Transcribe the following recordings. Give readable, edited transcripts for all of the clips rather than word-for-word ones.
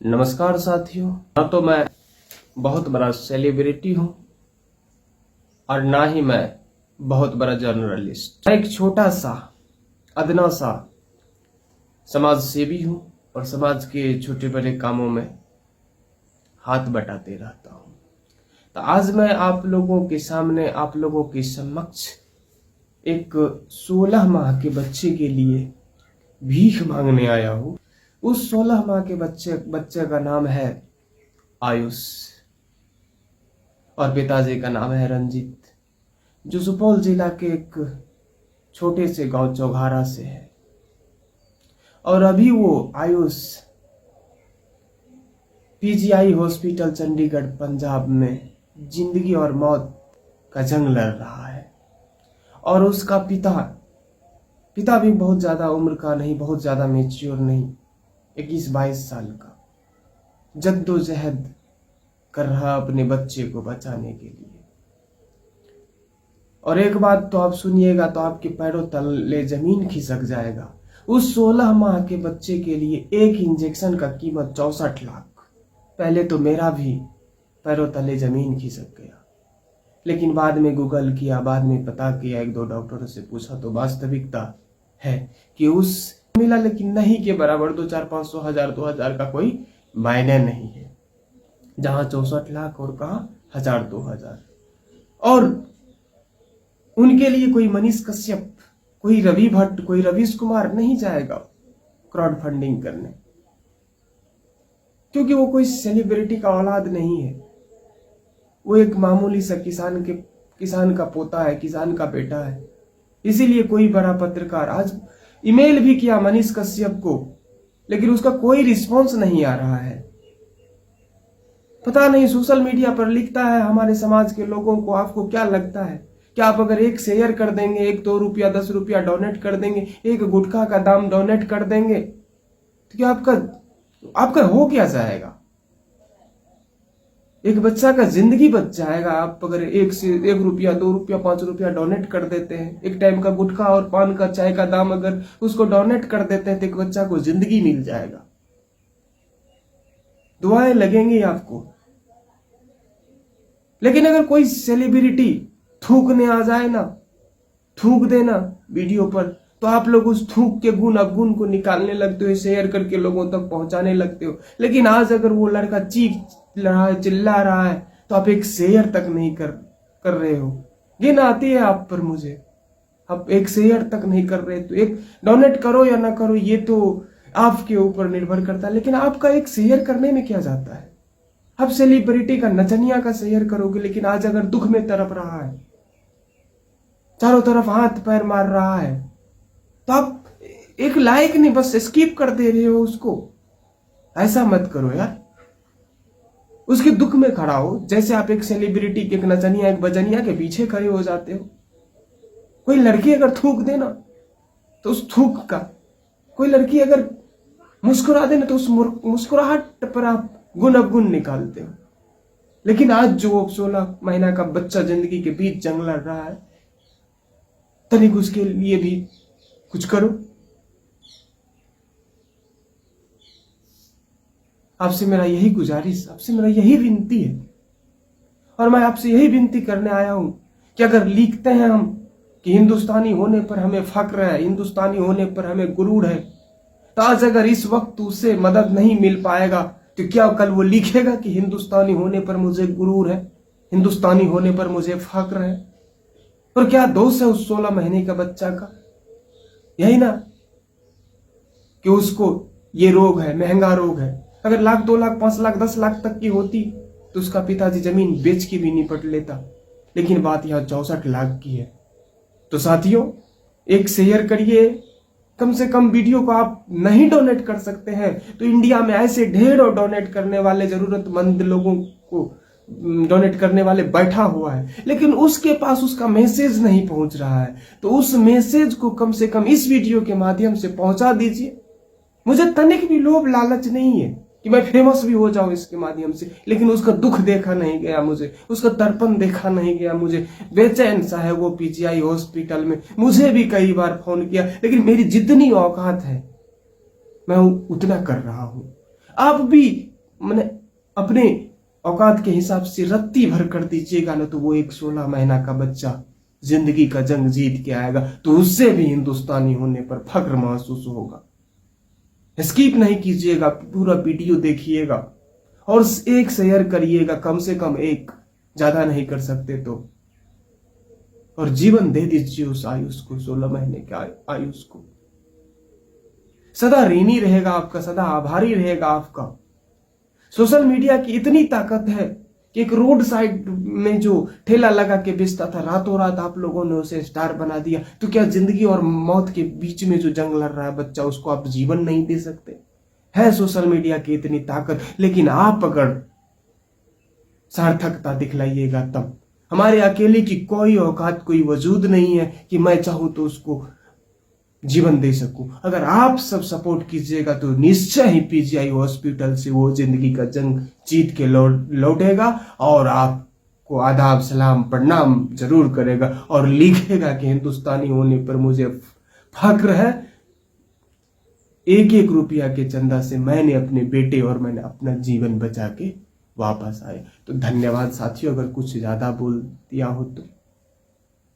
नमस्कार साथियों। ना तो मैं बहुत बड़ा सेलिब्रिटी हूं और ना ही मैं बहुत बड़ा जर्नलिस्ट। मैं एक छोटा सा अदना सा समाज सेवी हूं और समाज के छोटे बड़े कामों में हाथ बटाते रहता हूं। तो आज मैं आप लोगों के सामने, आप लोगों के समक्ष एक 16 माह के बच्चे के लिए भीख मांगने आया हूं। उस 16 माह के बच्चे का नाम है आयुष और पिताजी का नाम है रंजीत, जो सुपौल जिला के एक छोटे से गांव चौघारा से है। और अभी वो आयुष पीजीआई हॉस्पिटल चंडीगढ़ पंजाब में जिंदगी और मौत का जंग लड़ रहा है। और उसका पिता भी बहुत ज्यादा उम्र का नहीं, बहुत ज्यादा मेच्योर नहीं, 21-22 साल का जद्दोजहद कर रहा अपने बच्चे को बचाने के लिए। और एक बात तो आप सुनिएगा तो आपके पैरों तले जमीन खिसक जाएगा। उस 16 माह के बच्चे के लिए एक इंजेक्शन का कीमत 64 लाख। पहले तो मेरा भी पैरों तले जमीन खिसक गया, लेकिन बाद में गूगल किया, बाद में पता किया, 1-2 डॉक्टरों से पूछा तो वास्तविकता है कि उस मिला, लेकिन नहीं के बराबर 2-4-500 हजार 2000 का कोई मायने नहीं है। जहां 64 लाख और कहा 1000-2000। और उनके लिए कोई मनीष कश्यप, कोई रवि भट्ट, कोई रवीश कुमार नहीं जाएगा क्राउड फंडिंग करने, क्योंकि वो कोई सेलिब्रिटी का औलाद नहीं है। वो एक मामूली सा किसान का पोता है, किसान का बेटा है। इसीलिए कोई बड़ा पत्रकार आज ईमेल भी किया मनीष कश्यप को, लेकिन उसका कोई रिस्पॉन्स नहीं आ रहा है। पता नहीं, सोशल मीडिया पर लिखता है हमारे समाज के लोगों को। आपको क्या लगता है कि आप अगर एक शेयर कर देंगे, 1-2 रुपया 10 रुपया डोनेट कर देंगे, एक गुटखा का दाम डोनेट कर देंगे, तो क्या आपका हो क्या जाएगा? एक बच्चा का जिंदगी बच जाएगा। आप अगर 1 रुपया 2 रुपया 5 रुपया डोनेट कर देते हैं, एक टाइम का गुटखा और पान का चाय का दाम अगर उसको डोनेट कर देते हैं, तो एक बच्चा को जिंदगी मिल जाएगा। दुआएं लगेंगी आपको। लेकिन अगर कोई सेलिब्रिटी थूकने आ जाए ना, थूक देना वीडियो पर, तो आप लोग उस थूक के गुण अवगुण को निकालने लगते हो, शेयर करके लोगों तक पहुंचाने लगते हो। लेकिन आज अगर वो लड़का चीख रहा है, चिल्ला रहा है, तो आप एक शेयर तक नहीं कर रहे हो। घिन आती है आप पर मुझे। आप एक शेयर तक नहीं कर रहे, तो एक डोनेट करो या ना करो ये तो आपके ऊपर निर्भर करता है। लेकिन आपका एक शेयर करने में क्या जाता है? आप सेलिब्रिटी का नचनिया का शेयर करोगे, लेकिन आज अगर दुख में तड़प रहा है, चारों तरफ हाथ पैर मार रहा है, तो आप एक लाइक नहीं बस स्किप कर दे रहे हो उसको। ऐसा मत करो यार। उसके दुख में खड़ा हो, जैसे आप एक सेलिब्रिटी, एक नचनिया, एक बजनिया के पीछे खड़े हो जाते हो। कोई लड़की अगर थूक देना तो उस थूक का, कोई लड़की अगर मुस्कुरा देना तो उस मुस्कुराहट पर आप गुण अवगुण निकालते हो। लेकिन आज जो 16 महीना का बच्चा जिंदगी के बीच जंग लड़ रहा है, तनिक उसके लिए भी कुछ करो। आपसे मेरा यही गुजारिश, आपसे मेरा यही विनती है। और मैं आपसे यही विनती करने आया हूं कि अगर लिखते हैं हम कि हिंदुस्तानी होने पर हमें फक्र है, हिंदुस्तानी होने पर हमें गुरूर है, तो आज अगर इस वक्त उससे मदद नहीं मिल पाएगा, तो क्या कल वो लिखेगा कि हिंदुस्तानी होने पर मुझे गुरूर है, हिंदुस्तानी होने पर मुझे फक्र है? और क्या दोष है उस 16 महीने का बच्चा का? यही ना कि उसको ये रोग है, महंगा रोग है। अगर 1 लाख 2 लाख 5 लाख 10 लाख तक की होती तो उसका पिताजी जमीन बेच के भी निपट लेता। लेकिन बात यहां 64 लाख की है। तो साथियों, एक शेयर करिए। कम से कम वीडियो को आप नहीं डोनेट कर सकते हैं तो इंडिया में ऐसे ढेरों डोनेट करने वाले, जरूरतमंद लोगों को डोनेट करने वाले बैठा हुआ है, लेकिन उसके पास उसका मैसेज नहीं पहुंच रहा है। तो उस मैसेज को कम से कम इस वीडियो के माध्यम से पहुंचा दीजिए। मुझे तनिक भी लोभ लालच नहीं है कि मैं फेमस भी हो जाऊं इसके माध्यम से, लेकिन उसका दुख देखा नहीं गया मुझे, उसका तर्पण देखा नहीं गया मुझे। बेचैन सा है वो पीजीआई हॉस्पिटल में। मुझे भी कई बार फोन किया, लेकिन मेरी जितनी औकात है मैं उतना कर रहा हूं। आप भी मैंने अपने औकात के हिसाब से रत्ती भर कर दीजिएगा ना, तो वो एक 16 महीना का बच्चा जिंदगी का जंग जीत के आएगा, तो उससे भी हिंदुस्तानी होने पर फख्र महसूस होगा। स्किप नहीं कीजिएगा, पूरा वीडियो देखिएगा और एक शेयर करिएगा, कम से कम एक, ज्यादा नहीं कर सकते तो, और जीवन दे दीजिए उस आयुष को, 16 महीने के आयुष को। सदा ऋणी रहेगा आपका, सदा आभारी रहेगा आपका। सोशल मीडिया की इतनी ताकत है कि एक रोड साइड में जो ठेला लगा के बेचता था, रातों रात आप लोगों ने उसे स्टार बना दिया। तो क्या जिंदगी और मौत के बीच में जो जंग लड़ रहा है बच्चा, उसको आप जीवन नहीं दे सकते? है सोशल मीडिया की इतनी ताकत, लेकिन आप अगर सार्थकता दिखलाइएगा तब। हमारे अकेले की कोई औकात, कोई वजूद नहीं है कि मैं चाहूं तो उसको जीवन दे सकूं। अगर आप सब सपोर्ट कीजिएगा तो निश्चय ही पीजीआई हॉस्पिटल से वो जिंदगी का जंग जीत के लौटेगा और आपको आदाब सलाम प्रणाम जरूर करेगा और लिखेगा कि हिंदुस्तानी होने पर मुझे फख्र है। एक एक रुपया के चंदा से मैंने अपने बेटे और मैंने अपना जीवन बचा के वापस आए। तो धन्यवाद साथियों। अगर कुछ ज्यादा बोल दिया हो तो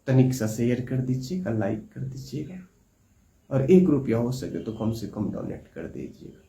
तनिक सा शेयर कर दीजिएगा, लाइक कर दीजिएगा और 1 रुपया हो सके तो कम से कम डोनेट कर दीजिएगा।